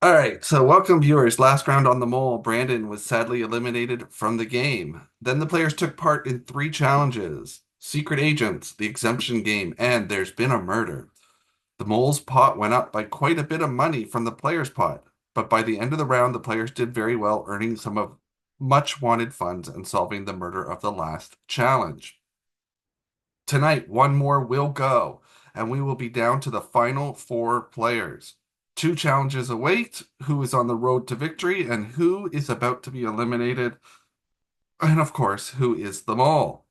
All right, so welcome viewers. Last round on the mole, Brandon was sadly eliminated from the game. Then the players took part in three challenges: Secret Agents, the Exemption Game, and There's Been a Murder. The mole's pot went up by quite a bit of money from the players' pot, but by the end of the round, the players did very well, earning some of much wanted funds and solving the murder of the last challenge. Tonight, one more will go, and we will be down to the final four players. Two challenges await: who is on the road to victory and who is about to be eliminated, and of course, who is the mole.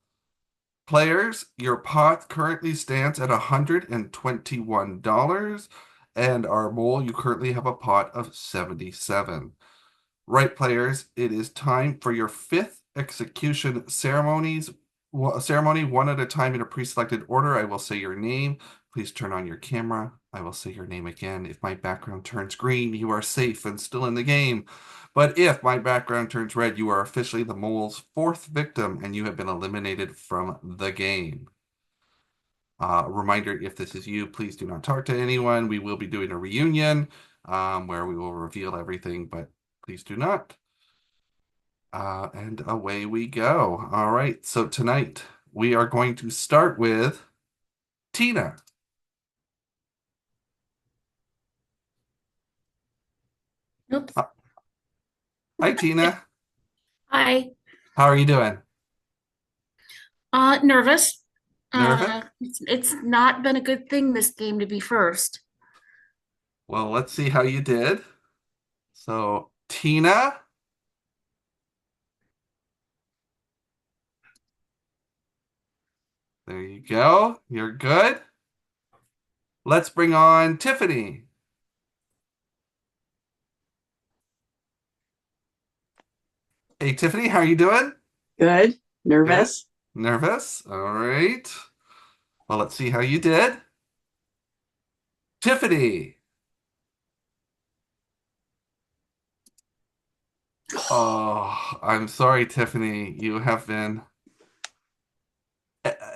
Players, your pot currently stands at $121, and our mole, you currently have a pot of 77. Right, players, it is time for your fifth execution ceremony, one at a time in a pre-selected order. I will say your name. Please turn on your camera. I will say your name again. If my background turns green, you are safe and still in the game. But if my background turns red, you are officially the mole's fourth victim and you have been eliminated from the game. Reminder, if this is you, please do not talk to anyone. We will be doing a reunion where we will reveal everything, but please do not. And away we go. All right. So tonight we are going to start with Tina. Oops. Uh, Hi, Tina. Hi. How are you doing? Nervous. Nervous? It's not been a good thing this game to be first. Well, let's see how you did. So, Tina, there you go. You're good. Let's bring on Tiffany. Hey, Tiffany, how are you doing? Good. Good. Nervous. Nervous? All right. Well, let's see how you did. Tiffany. Oh, I'm sorry, Tiffany. You have been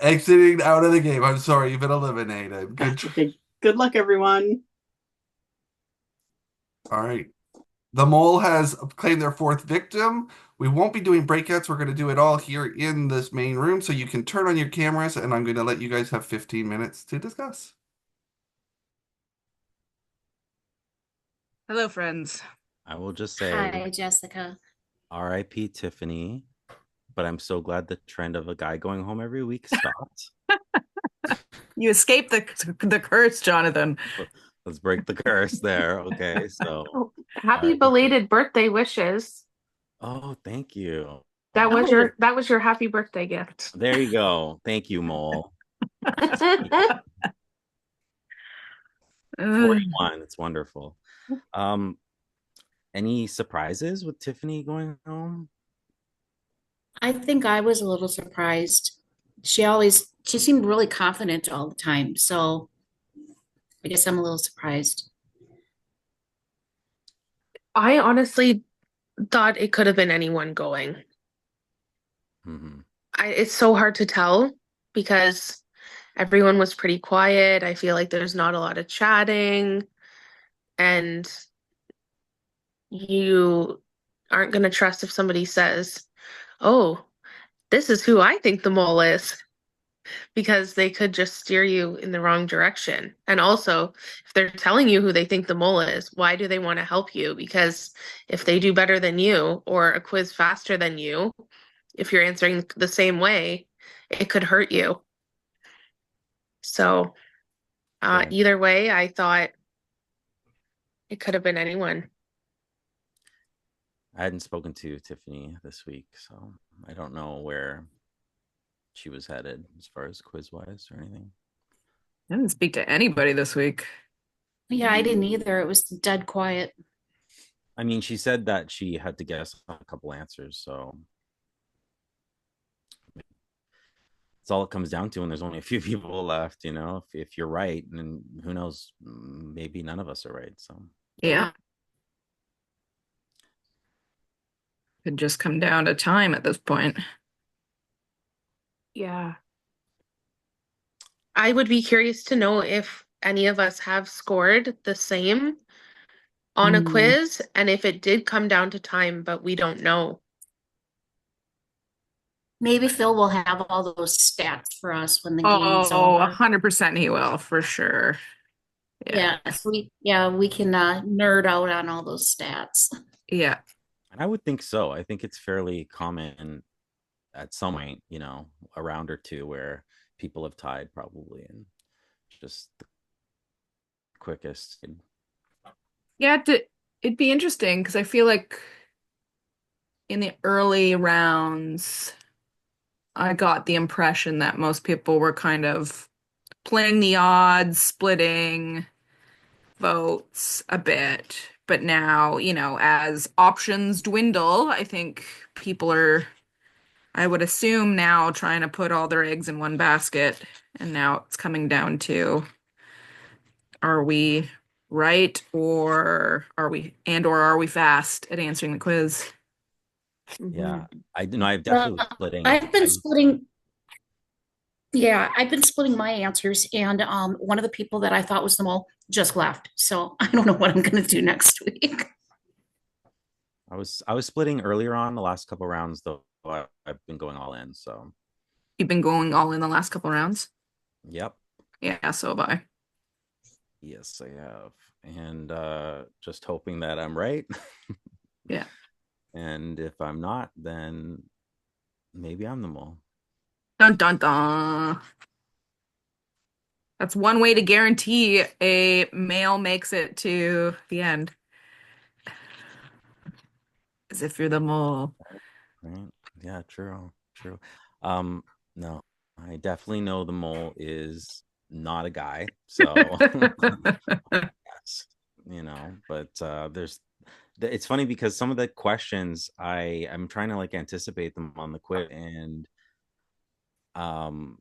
exiting out of the game. I'm sorry, you've been eliminated. Good. That's okay. Good luck, everyone. All right. The mole has claimed their fourth victim. We won't be doing breakouts. We're going to do it all here in this main room. So you can turn on your cameras, and I'm going to let you guys have 15 minutes to discuss. Hello, friends. I will just say Hi, Jessica. RIP Tiffany, but I'm so glad the trend of a guy going home every week stopped. You escaped the curse, Jonathan. Let's break the curse there. Okay, so Oh, happy RIP. belated birthday wishes. Oh, thank you. That was Oh, your happy birthday gift. There you go. Thank you, Mole. uh, 41. It's wonderful. Um, any surprises with Tiffany going home? I think I was a little surprised. She seemed really confident all the time. So I guess I'm a little surprised. I honestly thought it could have been anyone going. Hmm. It's so hard to tell because everyone was pretty quiet. I feel like there's not a lot of chatting, and you aren't going to trust if somebody says, "Oh, this is who I think the mole is." Because they could just steer you in the wrong direction. And also, if they're telling you who they think the mole is, why do they want to help you? Because if they do better than you or a quiz faster than you, if you're answering the same way, it could hurt you. So, Fair. either way, I thought it could have been anyone. I hadn't spoken to Tiffany this week, so I don't know where she was headed as far as quiz wise or anything. I didn't speak to anybody this week. Yeah, I didn't either. It was dead quiet. I mean, she said that she had to guess a couple answers, so it's all it comes down to when there's only a few people left. If you're right, and who knows, maybe none of us are right. So Yeah. Could just come down to time at this point. Yeah. I would be curious to know if any of us have scored the same on a Mm. quiz, and if it did come down to time, but we don't know. Maybe Phil will have all those stats for us when the game's Oh, over. 100% he will, for sure. Yeah. We can nerd out on all those stats. Yeah. And I would think so. I think it's fairly common at some point, a round or two where people have tied probably, and just the quickest. Yeah, it'd be interesting because I feel like in the early rounds, I got the impression that most people were kind of playing the odds, splitting votes a bit. But now, as options dwindle, I think people are, I would assume now trying to put all their eggs in one basket. And now it's coming down to, are we right or are we fast at answering the quiz? Yeah, I know. I've Well, definitely was splitting. I've been splitting. Yeah, I've been splitting my answers, and one of the people that I thought was the mole just left. So I don't know what I'm going to do next week. I was splitting earlier on the last couple rounds though. I've been going all in. So You've been going all in the last couple rounds? yep. Yeah, so have I. Yes, I have. And just hoping that I'm right. Yeah. And if I'm not, then maybe I'm the mole. Dun dun dun. That's one way to guarantee a male makes it to the end. As if you're the mole. Right? Yeah, true. True. No, I definitely know the mole is not a guy. So yes, but it's funny because some of the questions I'm trying to like anticipate them on the quiz, and um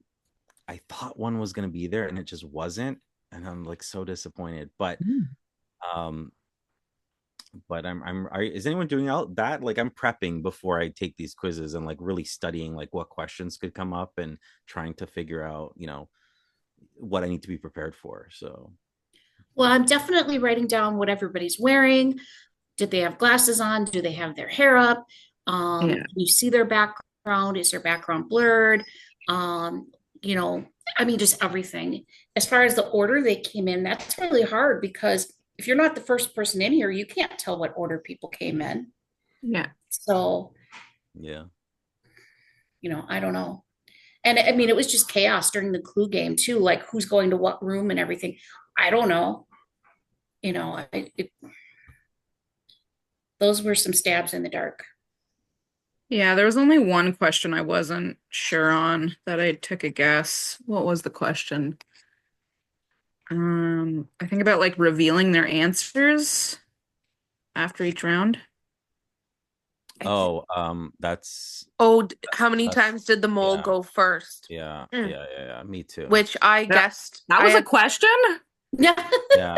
I thought one was going to be there and it just wasn't, and I'm like so disappointed. Um but is anyone doing out that? Like, I'm prepping before I take these quizzes and like really studying like what questions could come up and trying to figure out, what I need to be prepared for. So Well, I'm definitely writing down what everybody's wearing. Did they have glasses on? Do they have their hair up? Yeah. Can you see their background? Is their background blurred? Um, you know, I mean, just everything. As far as the order they came in, that's really hard because if you're not the first person in here, you can't tell what order people came in. Yeah. So, yeah. I don't know. And I mean, it was just chaos during the clue game too, like who's going to what room and everything. I don't know. Those were some stabs in the dark. Yeah, there was only one question I wasn't sure on that I took a guess. What was the question? I think about like revealing their answers after each round. Oh, that's Oh, how many that's times did the mole yeah, go first? yeah, Mm. yeah. Me too. Which I That- guessed. That I was a had question? Yeah. Yeah.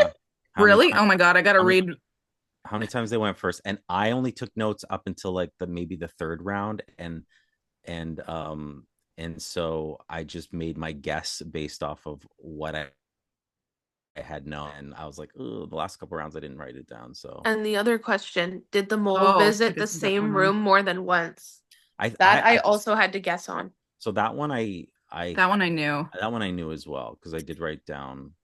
How many Really? times? Oh my God, I gotta How many, read. how many times they went first? And I only took notes up until like maybe the third round, and and so I just made my guess based off of what I had known. And I was like, oh, the last couple rounds I didn't write it down. So And the other question, did the mole Oh, I visit the did see that same one. room more than once? I That I I just also had to guess on. so that one I That one I knew. that one I knew as well because I did write down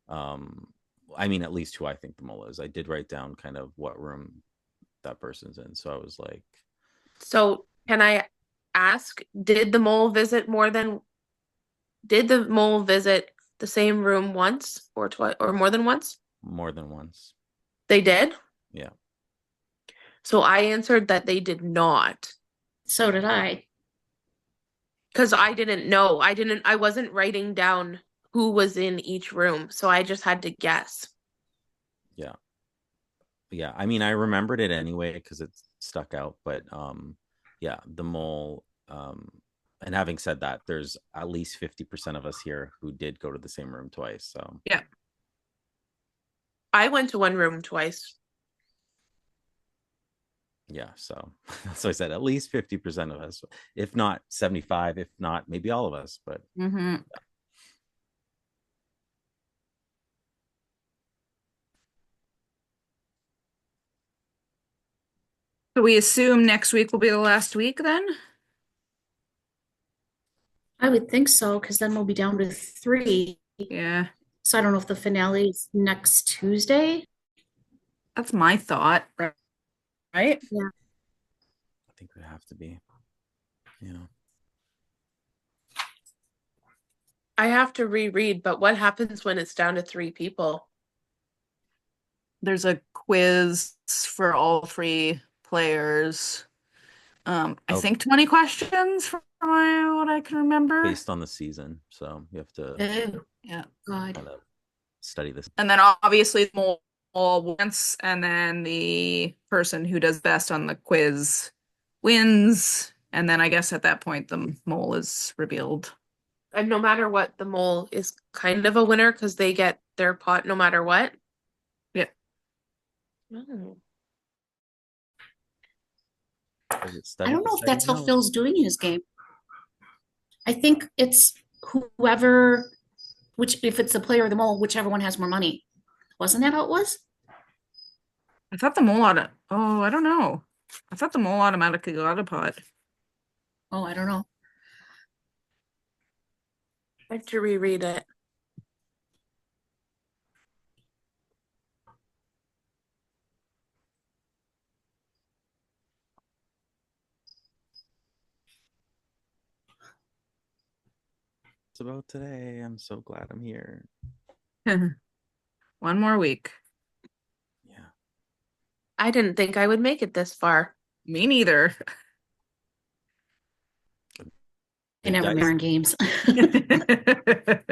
um I mean at least who I think the mole is. I did write down kind of what room that person's in. So I was like, So can I ask, did the mole visit the same room once or twice or more than once? more than once. They did? Yeah. So I answered that they did not. So did I. Because I didn't know. I wasn't writing down who was in each room, so I just had to guess. Yeah. Yeah. I mean, I remembered it anyway because it stuck out. But yeah, the mole. And having said that, there's at least 50% of us here who did go to the same room twice. So Yeah. I went to one room twice. yeah, so that's what I said. At least 50% of us, if not 75, if not maybe all of us. But Mm-hmm. So we assume next week will be the last week then? I would think so, because then we'll be down to three. Yeah, So I don't know if the finale is next Tuesday. that's my thought, right? Yeah. I think we have to be. Yeah. I have to reread, but what happens when it's down to 3 people? There's a quiz for all 3 players. I Oh, think 20 questions from what I can remember. based on the season, so you have to Oh, Yeah. God. kind of study this. And then obviously the mole wins, and then the person who does best on the quiz wins. And then I guess at that point the mole is revealed. And no matter what, the mole is kind of a winner because they get their pot no matter what. Yeah. Oh. Is it I study don't know if that's how now? Phil's doing his game. I think it's whoever, which if it's the player or the mole, whichever one has more money. Wasn't that how it was? I thought the mole I don't know. I thought the mole automatically got a pot. Oh, I don't know. I have to reread it. It's about today. I'm so glad I'm here. One more week. Yeah. I didn't think I would make it this far. Me neither. I never dice- learn games. The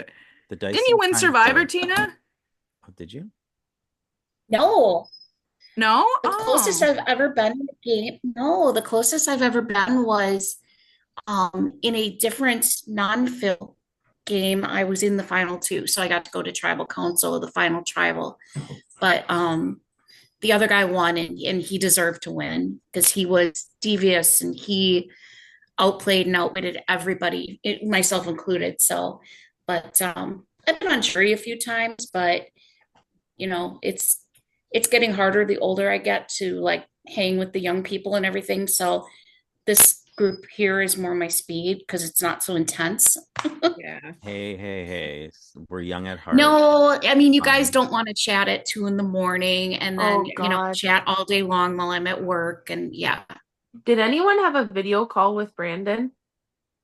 dice. Didn't you win sometimes, Survivor, Tina? Oh, did you? No, No? the closest Oh. I've ever been in a game. No, the closest I've ever been was in a different non-Phil game. I was in the final two, so I got to go to tribal council, the final tribal. But the other guy won, and he deserved to win because he was devious and he outplayed and outwitted everybody, myself included. So, but I've been on jury a few times, but it's getting harder the older I get to like hang with the young people and everything. So this group here is more my speed because it's not so intense. Yeah. Hey. We're young at heart. No, I mean, you guys Fine. don't want to chat at 2 in the morning and then, Oh God. chat all day long while I'm at work. And yeah, Did anyone have a video call with Brandon?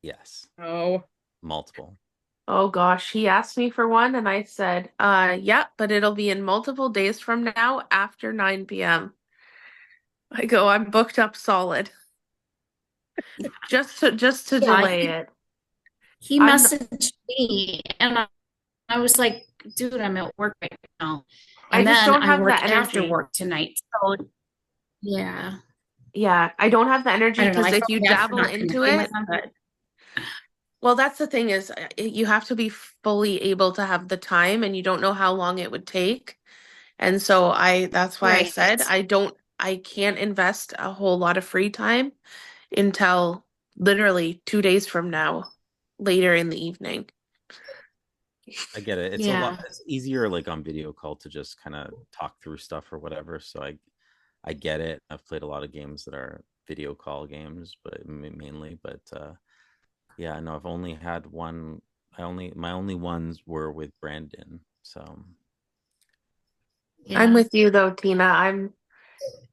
Yes. Oh. Multiple. Oh gosh, he asked me for one and I said, yeah, but it'll be in multiple days from now after 9 p.m. I go, I'm booked up solid. Just to yeah, delay it. he I'm messaged me and I was like, dude, I'm at work right now. I And just then don't I have the work after energy. work tonight. So yeah, Yeah, I don't have the I energy don't know. because I if felt you bad for dabble not into connecting with it, him, but well, that's the thing is you have to be fully able to have the time and you don't know how long it would take. And so that's why I right. said I can't invest a whole lot of free time until literally 2 days from now, later in the evening. I get it. It's a lot. Yeah. It's easier like on video call to just kind of talk through stuff or whatever. So I get it. I've played a lot of games that are video call games, but mainly. But yeah, no, I've only had one. My only ones were with Brandon. So I'm Yeah. with you though, Tina.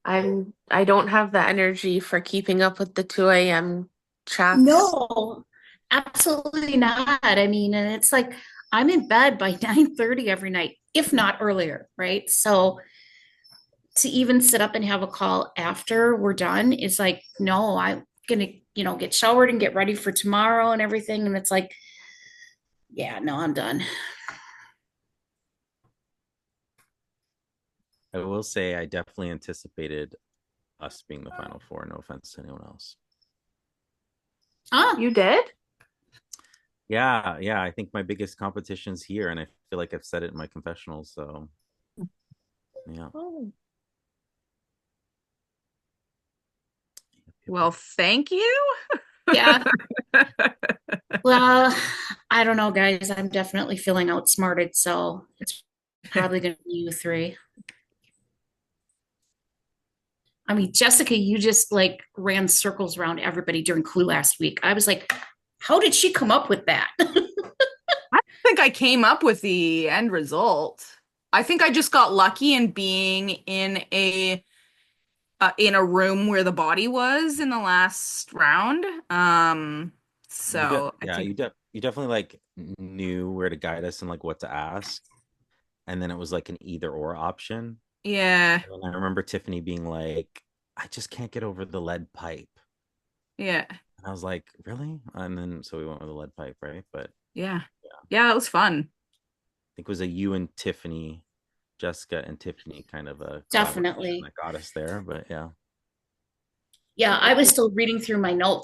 I don't have the energy for keeping up with the 2 a.m. chats. No, absolutely not. I mean, and it's like I'm in bed by 9:30 every night, if not earlier, right? So to even sit up and have a call after we're done is like, no, I'm gonna, get showered and get ready for tomorrow and everything. And it's like, yeah, no, I'm done. I will say I definitely anticipated us being the final four. No offense to anyone else. Ah, You did? Yeah. I think my biggest competition's here, and I feel like I've said it in my confessionals. So yeah. Oh. Well, thank you. yeah. Well, I don't know, guys. I'm definitely feeling outsmarted, so it's probably gonna be you three. I mean, Jessica, you just like ran circles around everybody during Clue last week. I was like, how did she come up with that? I don't think I came up with the end result. I think I just got lucky in being in a room where the body was in the last round. So I Yeah, think you definitely like knew where to guide us and like what to ask, and then it was like an either or option. yeah, And I remember Tiffany being like, "I just can't get over the lead pipe," yeah, and I was like, "Really?" And then so we went with the lead pipe, right? But yeah, yeah, I yeah. That was fun. think it was a you and Tiffany, Jessica and Tiffany kind of a collaboration Definitely. that got us there. But yeah. Yeah, I was still reading through my notes